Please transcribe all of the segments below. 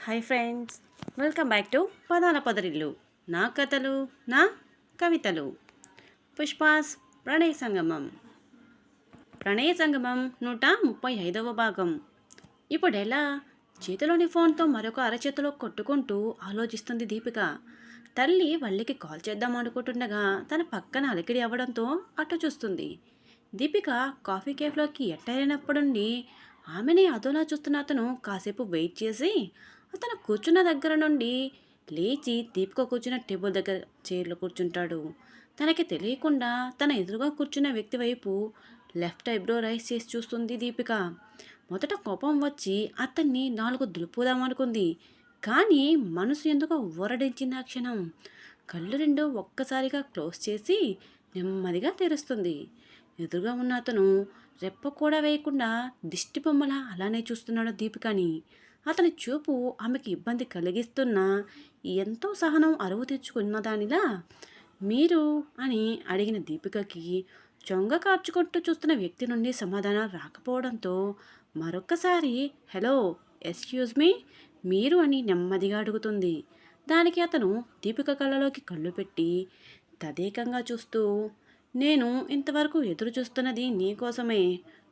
Hi friends, welcome back to పదాల పదరిల్లు. నా కథలు, నా కవితలు. పుష్పాస్ ప్రణయ సంగమం 135వ భాగం. ఇప్పుడు ఎలా? చేతిలోని ఫోన్తో మరొక అరచేతిలో కొట్టుకుంటూ ఆలోచిస్తుంది దీపిక. తల్లి వల్లికి కాల్ చేద్దాం అనుకుంటుండగా తన పక్కన అలికిడి అవ్వడంతో అటు చూస్తుంది. దీపిక కాఫీ కేఫ్లోకి ఎట్టయినప్పటి ఆమెని అదోలా చూస్తున్న అతను కాసేపు వెయిట్ చేసి అతను కూర్చున్న దగ్గర నుండి లేచి దీపిక కూర్చున్న టేబుల్ దగ్గర చైర్లో కూర్చుంటాడు. తనకి తెలియకుండా తన ఎదురుగా కూర్చున్న వ్యక్తి వైపు లెఫ్ట్ ఐబ్రో రైస్ చేసి చూస్తుంది దీపిక. మొదట కోపం వచ్చి అతన్ని నాలుగు దులుపుదామనుకుంది. కానీ మనసు ఎందుకో ఊరడించింది ఆ క్షణం. కళ్ళు రెండు ఒక్కసారిగా క్లోజ్ చేసి నెమ్మదిగా తెరుస్తుంది. ఎదురుగా ఉన్న అతను రెప్ప కూడా వేయకుండా దిష్టి బొమ్మలా అలానే చూస్తున్నాడు దీపికని. అతని చూపు ఆమెకి ఇబ్బంది కలిగిస్తున్నా ఎంతో సహనం అరువు తెచ్చుకున్న దానిలా మీరు అని అడిగిన దీపికకి చొంగ కార్చుకుంటూ చూస్తున్న వ్యక్తి నుండి సమాధానం రాకపోవడంతో మరొక్కసారి హలో, ఎక్స్క్యూజ్ మీ, మీరు అని నెమ్మదిగా అడుగుతుంది. దానికి అతను దీపిక కళ్ళలోకి కళ్ళు పెట్టి తదేకంగా చూస్తూ నేను ఇంతవరకు ఎదురు చూస్తున్నది నీకోసమే,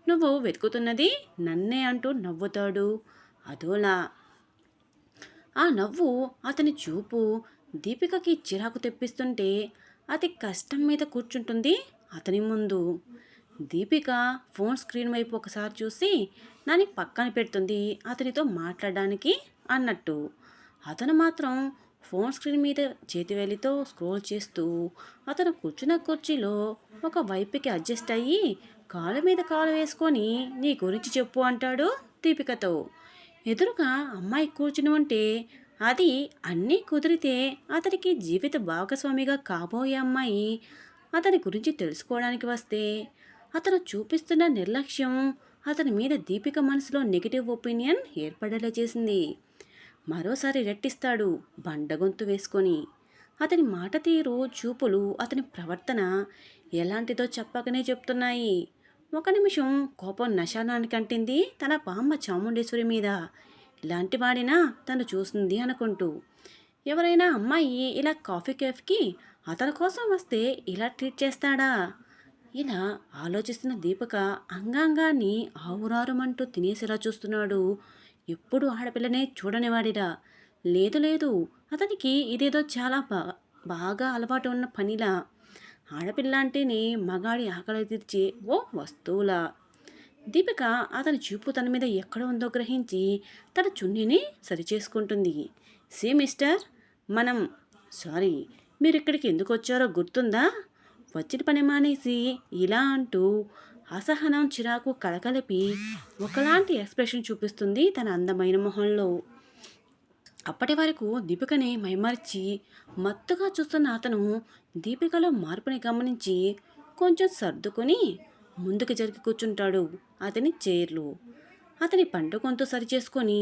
నువ్వు వెతుకుతున్నది నన్నే అంటూ నవ్వుతాడు అదోలా. ఆ నవ్వు, అతని చూపు దీపికకి చిరాకు తెప్పిస్తుంటే అతి కష్టం మీద కూర్చుంటుంది అతని ముందు. దీపిక ఫోన్ స్క్రీన్ వైపు ఒకసారి చూసి దాన్ని పక్కన పెడుతుంది అతనితో మాట్లాడడానికి అన్నట్టు. అతను మాత్రం ఫోన్ స్క్రీన్ మీద చేతివేలితో స్క్రోల్ చేస్తూ అతను కూర్చున్న కుర్చీలో ఒక వైపుకి అడ్జస్ట్ అయ్యి కాలు మీద కాలు వేసుకొని నీ గురించి చెప్పు అంటాడు దీపికతో. ఎదురుగా అమ్మాయి కూర్చుని ఉంటే అది అన్నీ కుదిరితే అతనికి జీవిత భాగస్వామిగా కాబోయే అమ్మాయి అతని గురించి తెలుసుకోవడానికి వస్తే అతను చూపిస్తున్న నిర్లక్ష్యం అతని మీద దీపిక మనసులో నెగిటివ్ ఒపీనియన్ ఏర్పడేలా చేసింది. మరోసారి రెట్టిస్తాడు బండగొంతు వేసుకొని. అతని మాట తీరు, చూపులు, అతని ప్రవర్తన ఎలాంటిదో చెప్పకనే చెప్తున్నాయి. ఒక నిమిషం కోపం నశానానికి అంటింది తన బామ్మ చాముండేశ్వరి మీద. ఇలాంటి వాడినా తను చూసింది అనుకుంటూ. ఎవరైనా అమ్మాయి ఇలా కాఫీ కేఫ్కి అతని కోసం వస్తే ఇలా ట్రీట్ చేస్తాడా? ఇలా ఆలోచిస్తున్న దీపిక అంగాంగాన్ని ఆవురారుమంటూ తినేసేలా చూస్తున్నాడు. ఎప్పుడు ఆడపిల్లనే చూడనివాడిరా. లేదు లేదు, అతనికి ఇదేదో చాలా బాగా అలవాటు ఉన్న పనిలా. ఆడపిల్ల అంటేనే మగాడి ఆకలి తీర్చే ఓ వస్తువులా. దీపిక అతని చూపు తన మీద ఎక్కడ ఉందో గ్రహించి తన చున్నీని సరిచేసుకుంటుంది. సి మిస్టర్, మనం సారీ, మీరు ఇక్కడికి ఎందుకు వచ్చారో గుర్తుందా? వచ్చిన పని మానేసి ఇలా అంటూ అసహనం, చిరాకు కలకలిపి ఒకలాంటి ఎక్స్ప్రెషన్ చూపిస్తుంది తన అందమైన మొహంలో. అప్పటి వరకు దీపికని మైమర్చి మత్తుగా చూస్తున్న అతను దీపికలో మార్పుని గమనించి కొంచెం సర్దుకొని ముందుకు జరిగి కూర్చుంటాడు అతని చైర్లో. అతని పంట గొంతు సరిచేసుకొని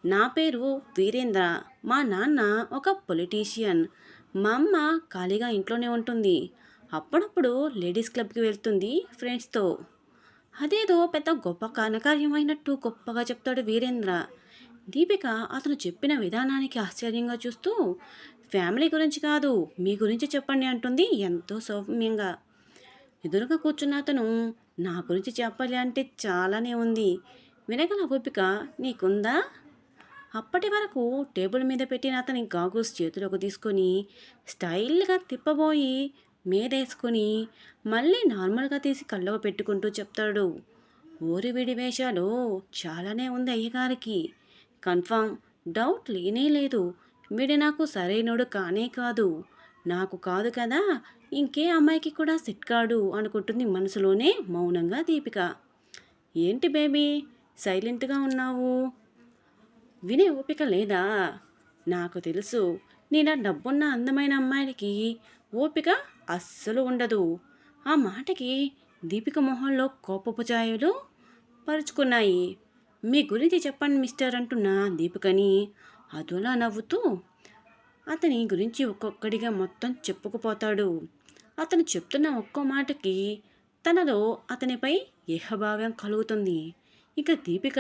నా పేరు వీరేంద్ర, మా నాన్న ఒక పొలిటీషియన్, మా అమ్మ ఖాళీగా ఇంట్లోనే ఉంటుంది, అప్పుడప్పుడు లేడీస్ క్లబ్కి వెళ్తుంది ఫ్రెండ్స్తో. అదేదో పెద్ద గొప్ప కనకార్యమైనట్టు గొప్పగా చెప్తాడు వీరేంద్ర. దీపిక అతను చెప్పిన విధానానికి ఆశ్చర్యంగా చూస్తూ ఫ్యామిలీ గురించి కాదు మీ గురించి చెప్పండి అంటుంది ఎంతో సౌమ్యంగా. ఎదురుగా కూర్చున్న అతను నా గురించి చెప్పాలి అంటే చాలానే ఉంది, వినగల ఓపిక నీకుందా? అప్పటి వరకు టేబుల్ మీద పెట్టిన అతని గాగుల్స్ చేతిలోకి తీసుకొని స్టైల్గా తిప్పబోయి మీదేసుకొని మళ్ళీ నార్మల్గా తీసి కళ్ళకు పెట్టుకుంటూ చెప్తాడు. ఊరివిడి వేషాలు చాలానే ఉంది అయ్యగారికి, కన్ఫామ్, డౌట్ లేనే లేదు. వీడి నాకు సరైనడు కానే కాదు, నాకు కాదు కదా ఇంకే అమ్మాయికి కూడా సెట్ కాడు అనుకుంటుంది మనసులోనే మౌనంగా దీపిక. ఏంటి బేబీ సైలెంట్గా ఉన్నావు? వినే ఓపిక లేదా? నాకు తెలుసు, నేను డబ్బున్న అందమైన అమ్మాయిలకి ఓపిక అస్సలు ఉండదు. ఆ మాటకి దీపిక మొహంలో కోపపు ఛాయలు పరుచుకున్నాయి. మీ గురించి చెప్పండి మిస్టర్ అంటున్న దీపికని అదోలా నవ్వుతూ అతని గురించి ఒక్కొక్కడిగా మొత్తం చెప్పుకుపోతాడు. అతను చెప్తున్న ఒక్కో మాటకి తనలో అతనిపై ఏహభావం కలుగుతుంది. ఇక దీపిక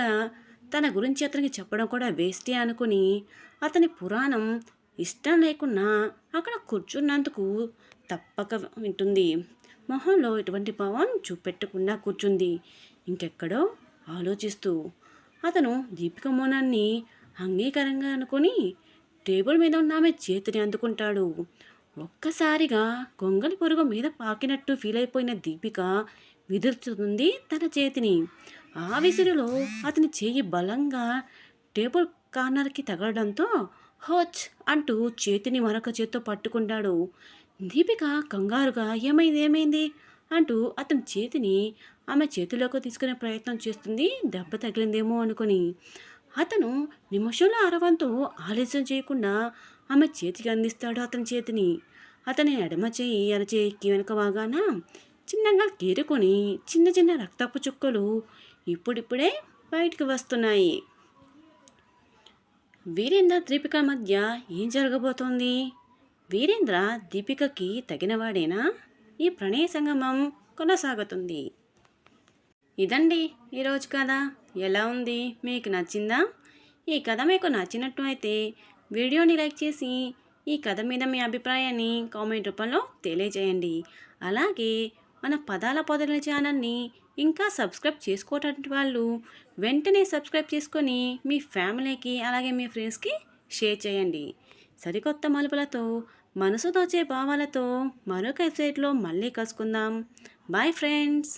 తన గురించి అతనికి చెప్పడం కూడా వేస్టే అనుకుని అతని పురాణం ఇష్టం లేకున్నా అక్కడ కూర్చున్నందుకు తప్పక వింటుంది. మొహంలో ఎటువంటి భావం చూపెట్టకుండా కూర్చుంది. ఇంకెక్కడో ఆలోచిస్తూ అతను దీపిక మౌనాన్ని అంగీకారంగా అనుకుని టేబుల్ మీద ఉన్న ఆమె చేతిని అందుకుంటాడు. ఒక్కసారిగా గొంగలి పొరుగు మీద పాకినట్టు ఫీల్ అయిపోయిన దీపిక విదురుతుంది తన చేతిని. ఆ విసురులో అతని చేయి బలంగా టేబుల్ కార్నర్కి తగలడంతో హోచ్ అంటూ చేతిని మరొక చేత్తో పట్టుకుంటాడు. దీపిక కంగారుగా ఏమైంది ఏమైంది అంటూ అతని చేతిని ఆమె చేతిలోకి తీసుకునే ప్రయత్నం చేస్తుంది, దెబ్బ తగిలిందేమో అనుకుని. అతను నిమిషంలో అరవంతో ఆలస్యం చేయకుండా ఆమె చేతికి అందిస్తాడు అతని చేతిని. అతని ఎడమ చేయి అరచేయికి వెనుక భాగాన చిన్నగా గీరుకొని చిన్న చిన్న రక్తపు చుక్కలు ఇప్పుడిప్పుడే బయటికి వస్తున్నాయి. వీరేంద్ర దీపిక మధ్య ఏం జరగబోతోంది? వీరేంద్ర దీపికకి తగినవాడేనా? ఈ ప్రణయ సంగమం కొనసాగుతుంది. ఇదండి ఈరోజు కథ. ఎలా ఉంది? మీకు నచ్చిందా? ఈ కథ మీకు నచ్చినట్టు అయితే వీడియోని లైక్ చేసి ఈ కథ మీద మీ అభిప్రాయాన్ని కామెంట్ రూపంలో తెలియజేయండి. అలాగే మన పదాల పొదల ఛానల్ని ఇంకా సబ్స్క్రైబ్ చేసుకోవటానికి వాళ్ళు వెంటనే సబ్స్క్రైబ్ చేసుకొని మీ ఫ్యామిలీకి అలాగే మీ ఫ్రెండ్స్కి షేర్ చేయండి. సరికొత్త మలుపులతో మనసు దోచే భావాలతో మరొక ఎపిసోడ్లో మళ్ళీ కలుసుకుందాం. Bye friends.